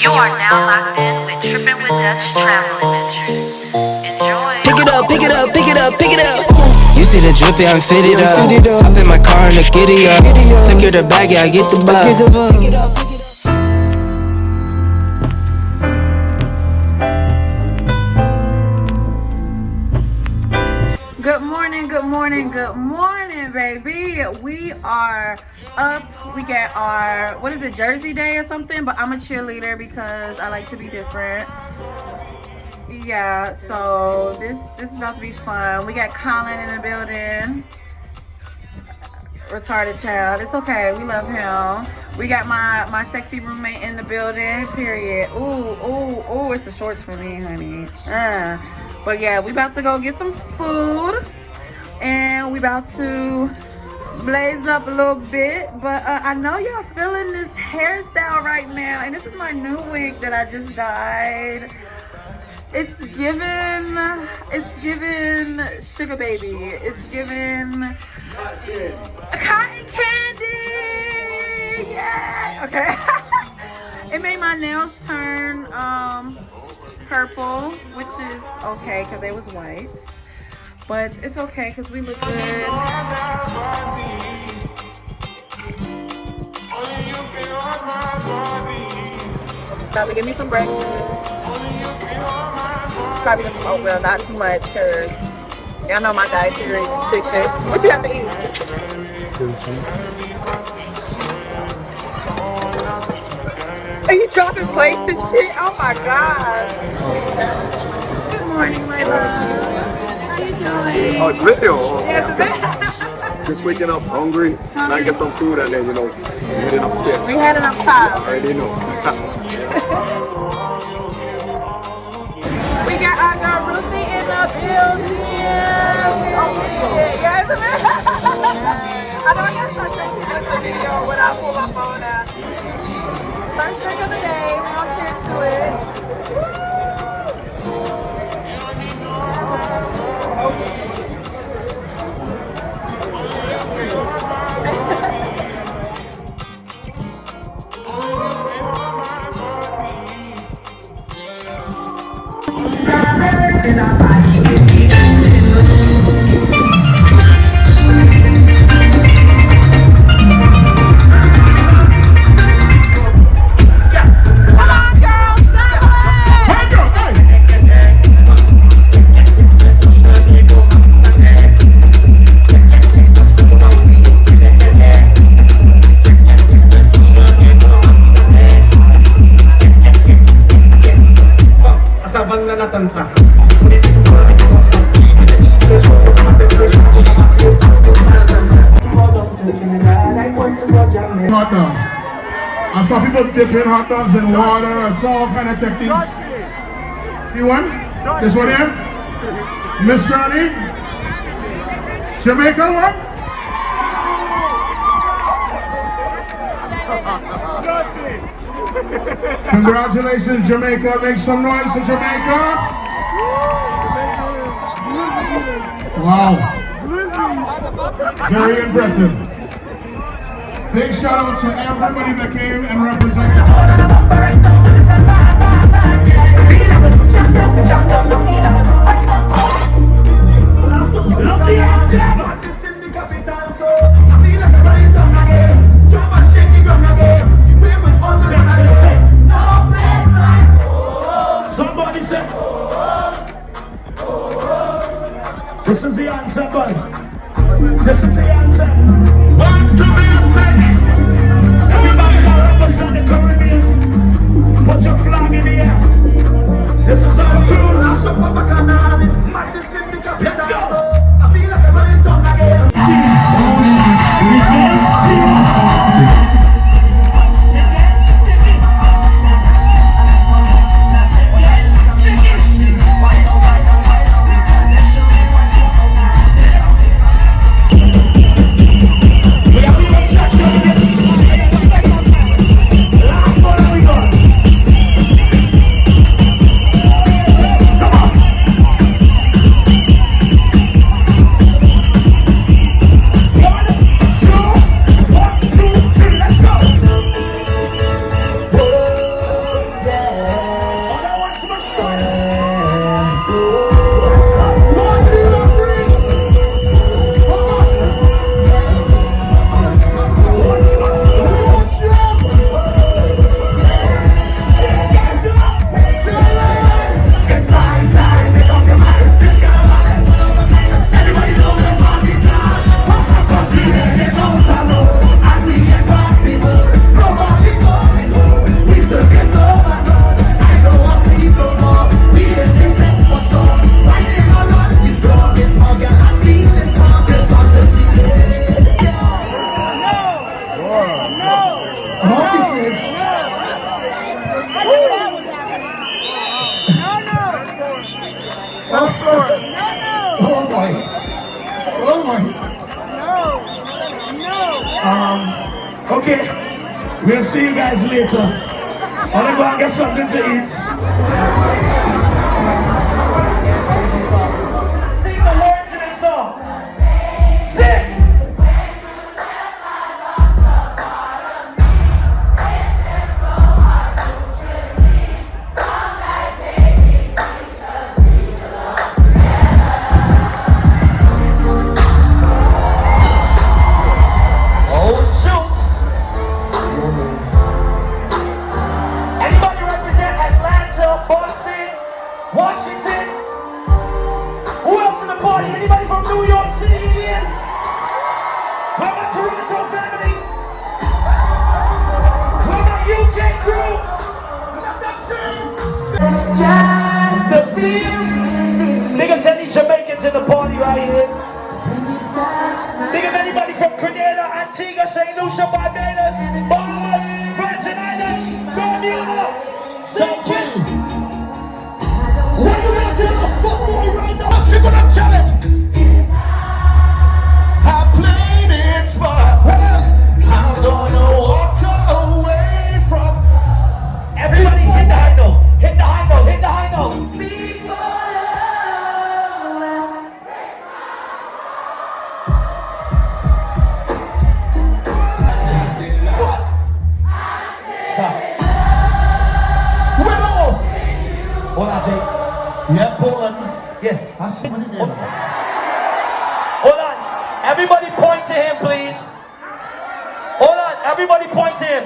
You are now locked in with Trippin with Dutch Travel Adventures. Enjoy. Pick it up, pick it up, pick it up, pick it up. You see the drippy, I'm fitted up. Hop in my car and the giddy up. Secure the bag, yeah, I get the bus. Pick it up. Good morning, good morning, good morning, baby. We are up. We get our, what is it, Jersey Day or something? But I'm a cheerleader because I like to be different. Yeah, so this is about to be fun. We got Colin in the building. Retarded child. It's okay. We love him. We got my sexy roommate in the building. Period. Ooh, it's the shorts for me, honey. But yeah, we about to go get some food. And we about to blaze up a little bit. But I know y'all feeling this hairstyle right now. And this is my new wig that I just dyed. It's given sugar baby. It's given cotton candy. Yeah. Okay. It made my nails turn purple, which is okay because they was white. But it's okay because we look good. About to give me some breakfast. Probably some oatmeal, not too much, because y'all know my dietary restrictions. What you have to eat? Are you dropping plates and shit? Oh my god. Good morning, my love. How you doing? Oh, it's video. Yes, it's Just waking up hungry, and I get some food, and then, heading upstairs. we had enough time. I already know. We got our girl Ruthie in the building. Oh yeah, guys. I know y'all start taking the video when I pull my phone out. First drink of the day. We gonna cheers to it. Hot dogs. I saw people dipping hot dogs in water. I saw all kind of techniques. See one? This one here? Miss Granny? Jamaica one? Congratulations, Jamaica. Make some noise in Jamaica. Wow. Very impressive. Big shout out to everybody that came and represented. Somebody say, this is the answer, boy. This is the answer. Want to be sick. Everybody that represent the Caribbean, put your flag in the air. This is our cruise. Let's go. floor. Oh boy. Oh boy. Okay. We'll see you guys later. I'm gonna go and get something to eat. Sing the words to this song. Sing! Washington? Who else in the party? Anybody from New York City again? Where my Toronto family? Where my UK crew? It's just the feeling. Big up any Jamaicans in the party right here. Big up anybody from Grenada, Antigua, St. Lucia, Barbados, Bahamas, Virgin Islands, Bermuda, St. Kitts. What you gonna tell the fuck boy right now? What you gonna tell him? I played it smart. I'm gonna walk away from. Everybody hit the high note. Hit the high note. Hit the high note. What? Stop. Widow. Hold on, Jake. Yeah, Poland. Yeah. I see what he did. Hold on. Everybody point to him, please. Hold on. Everybody point to him.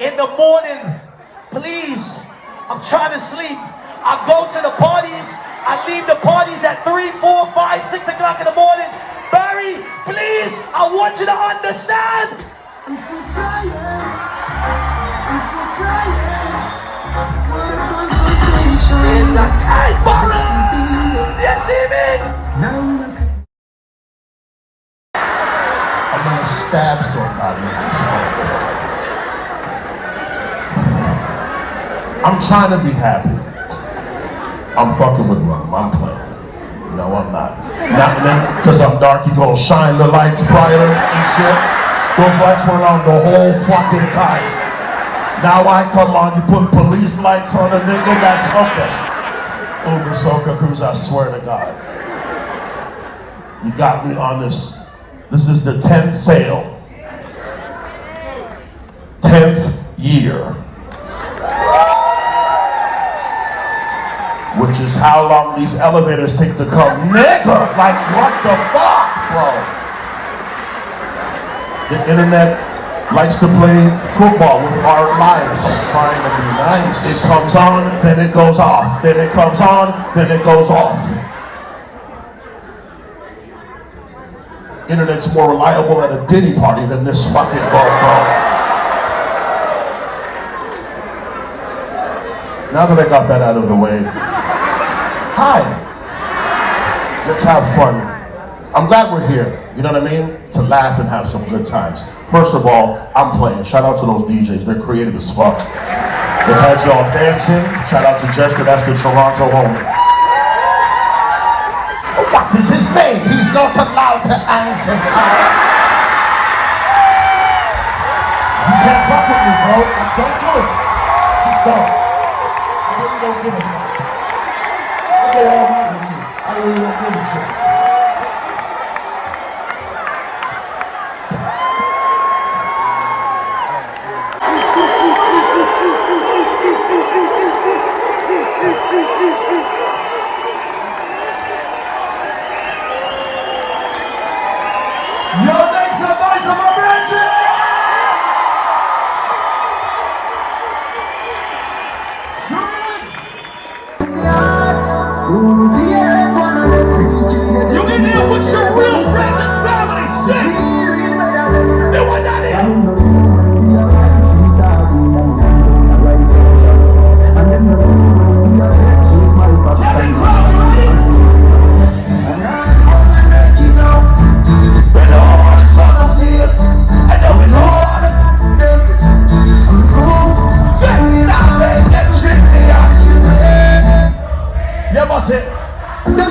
In the morning, please. I'm trying to sleep. I go to the parties. I leave the parties at 3, 4, 5, 6 o'clock in the morning. Barry, please. I want you to understand. I'm so tired. I'm so tired. What a confrontation. It's a kite, Barry. You see me? Now look at I'm gonna stab somebody in this hole. I'm trying to be happy. I'm fucking with rum. I'm playing. No, I'm not. Not then, because I'm dark, you gonna shine the lights brighter and shit. Those lights were on the whole fucking time. Now I come on, you put police lights on a nigga, that's okay. Uber Soca Cruise, I swear to God. You got me on this. This is the 10th sale. 10th year. Which is how long these elevators take to come. Nigga, like what the fuck, bro? The internet likes to play football with our lives. Trying to be nice. It comes on, then it goes off. Then it comes on, then it goes off. Internet's more reliable at a Diddy party than this fucking bro. Now that I got that out of the way, hi. Let's have fun. I'm glad we're here, you know what I mean? To laugh and have some good times. First of all, I'm playing. Shout out to those DJs, they're creative as fuck. They had y'all dancing. Shout out to Jester, that's the Toronto homie. What is his name? He's not allowed to answer, sir. You can't fuck with me, bro. Don't do it. Just don't. I really don't give a fuck. I go all night with you. I really don't give a shit. Yo, thanks for the voice of my branches! You can deal with your real friends and family, shit! They want that here! Kevin Crowe, you ready? When all the sun is here, I know we know all of them. Check it out, they trick me out. Yeah, boss it.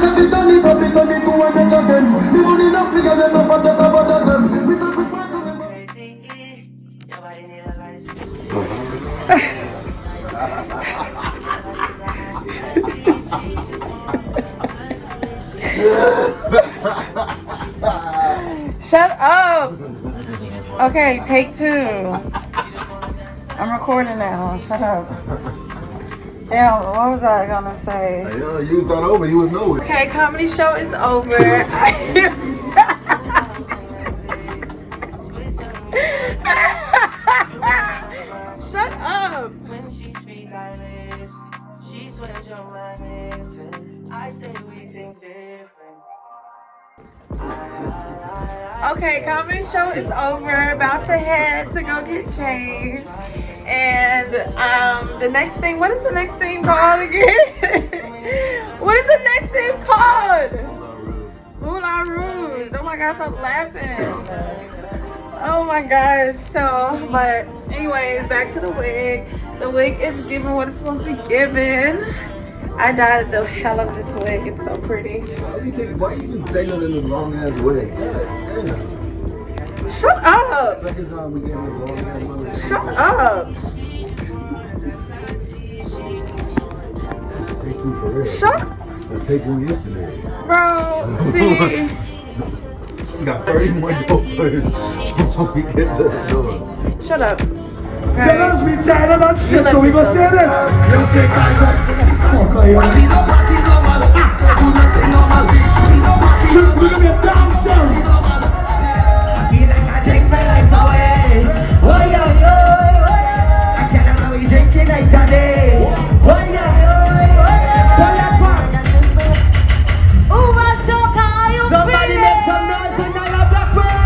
say fi turn it up, it turn it to when they chat them. The money enough, me get enough of that about them. We sacrifice for them. Shut up. Okay, take 2. I'm recording now. Shut up. Yeah, what was I gonna say? Yeah, you was not over. He was nowhere. Okay, comedy show is over. Shut up. When she speak like this, she swears you're my missing. I say we think different. Okay, comedy show is over. About to head to go get changed. And the next thing, what is the next thing called again? What is the next thing called? Moulin Rouge. Oh my gosh, stop laughing. Oh my gosh. So, but anyways, back to the wig. The wig is giving what it's supposed to be giving. I dyed the hell out of this wig. It's so pretty. Why you just taking it in the long ass way? Shut up. Second time we gave it a long ass way. Shut up. Take 2 for real. Shut up. Let's take 1 yesterday. Bro, see. We got 30 more doors before we get to the door. Shut up. Tell us we tired of that shit, so we gonna say this. You take my best. Fuck are you? Just give me a dancer. I feel like I take my life away. Oh yeah, I can't remember we drinking like today. Oh yeah, UBERSOCA, you somebody feel make it? some noise in your background.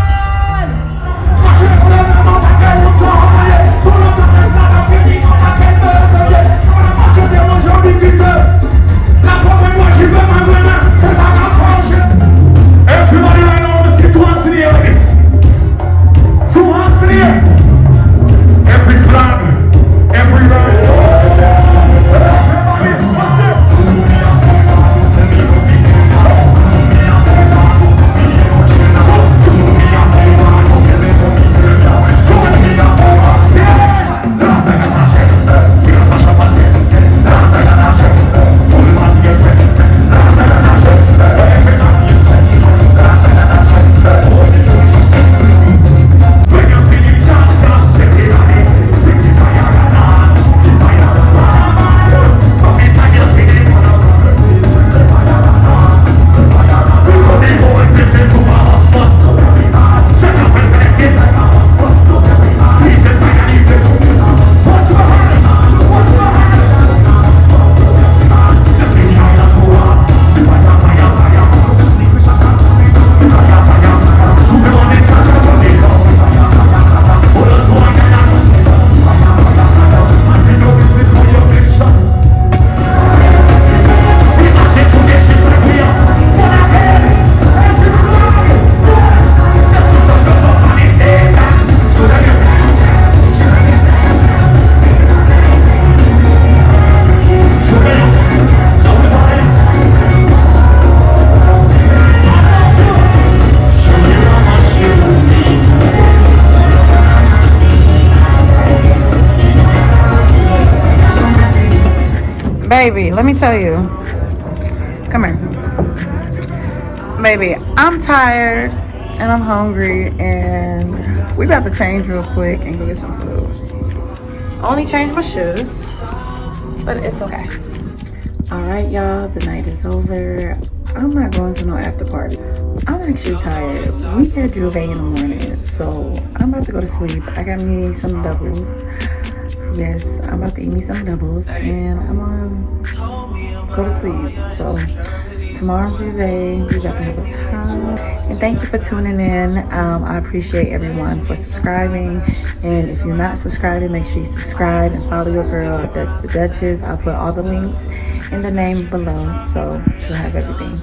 Everybody right now, let's get 2 hands in the air like this. 2 hands in the air. Every flag, every round. Everybody, what's it? Baby, let me tell you. Come here. Baby, I'm tired and I'm hungry and we about to change real quick and go get some food. Only changed my shoes, but it's okay. Alright y'all, the night is over. I'm not going to no after party. I'm actually tired. We had Juve in the morning, so I'm about to go to sleep. I got me some doubles. Yes, I'm about to eat me some doubles and I'm gonna go to sleep. So tomorrow's Juve. We got to have a time. And thank you for tuning in. I appreciate everyone for subscribing. And if you're not subscribing, make sure you subscribe and follow your girl, Dutch the Duchess. I'll put all the links in the name below, so you'll have everything.